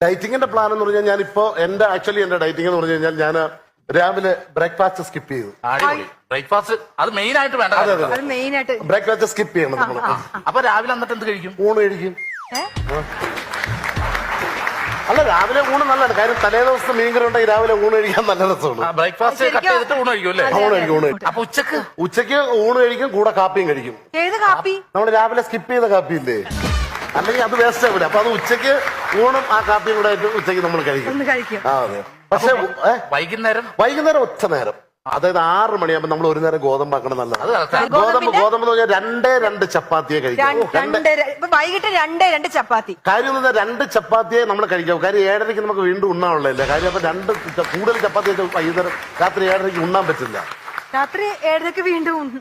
ഡയറ്റിങ്ങിന്റെ plan എന്ന് പറഞ്ഞാൽ ഞാനിപ്പോ എന്റെ ഡയറ്റിംഗ് എന്ന് പറഞ്ഞു കഴിഞ്ഞാൽ ഞാൻ രാവിലെ ബ്രേക്ക്ഫാസ്റ്റ് സ്കിപ്പ് ചെയ്തു. അടിപൊളി ബ്രേക്ക്ഫാസ്റ്റ് അത് മെയിൻ ആയിട്ട് വേണ്ട അത് മെയിൻ ആയിട്ട് ബ്രേക്ക്ഫാസ്റ്റ് സ്കിപ്പ് ചെയ്യണം നമ്മൾ. അപ്പൊ രാവിലെ എന്നിട്ട് എന്ത് കഴിക്കും? ഊണ് കഴിക്കും. അല്ല രാവിലെ ഊണ് നല്ലതാണ്, കാര്യം തലേ ദിവസത്തെ മീൻകറി ഉണ്ടെങ്കിൽ രാവിലെ ഊണ് കഴിക്കാൻ നല്ല രസമാണ്. ബ്രേക്ക്ഫാസ്റ്റ് കട്ട് ചെയ്തിട്ട് ഊണ് കഴിക്കും അല്ലേ? ഊണ് കഴിക്കും. അപ്പൊ ഉച്ചക്ക് ഊണ് കഴിക്കും, കൂടെ കാപ്പിയും കഴിക്കും. ഏത് കാപ്പി? നമ്മൾ രാവിലെ സ്കിപ്പ് ചെയ്ത കാപ്പി ഇല്ലേ, അല്ലെങ്കിൽ അത് വേസ്റ്റ് ആവില്ല. അപ്പൊ അത് ഉച്ചക്ക് ഊണും ആ കാപ്പിയും കൂടെ ആയിട്ട് ഉച്ചക്ക് നമ്മൾ കഴിക്കും. ആ അതെ. പക്ഷെ വൈകുന്നേരം ഒറ്റ നേരം, അതായത് 6 മണിയാകുമ്പോൾ നമ്മൾ ഒരു നേരം ഗോതമ്പാക്കണം. നല്ലതാണ്. ഗോതമ്പ് എന്ന് പറഞ്ഞാൽ 2 ചപ്പാത്തിയെ കഴിക്കാം. വൈകിട്ട് 2 ചപ്പാത്തി. കാര്യം എന്താ, 2 ചപ്പാത്തിയെ നമ്മൾ കഴിക്കാം. കാര്യം 7:30 നമുക്ക് വീണ്ടും ഉണ്ണാനുള്ളതല്ലേ. കാര്യം അപ്പൊ 2 കൂടുതൽ ചപ്പാത്തി വൈകുന്നേരം രാത്രി 7:30 ഉണ്ണാൻ പറ്റില്ല. രാത്രി 7:30 വീണ്ടും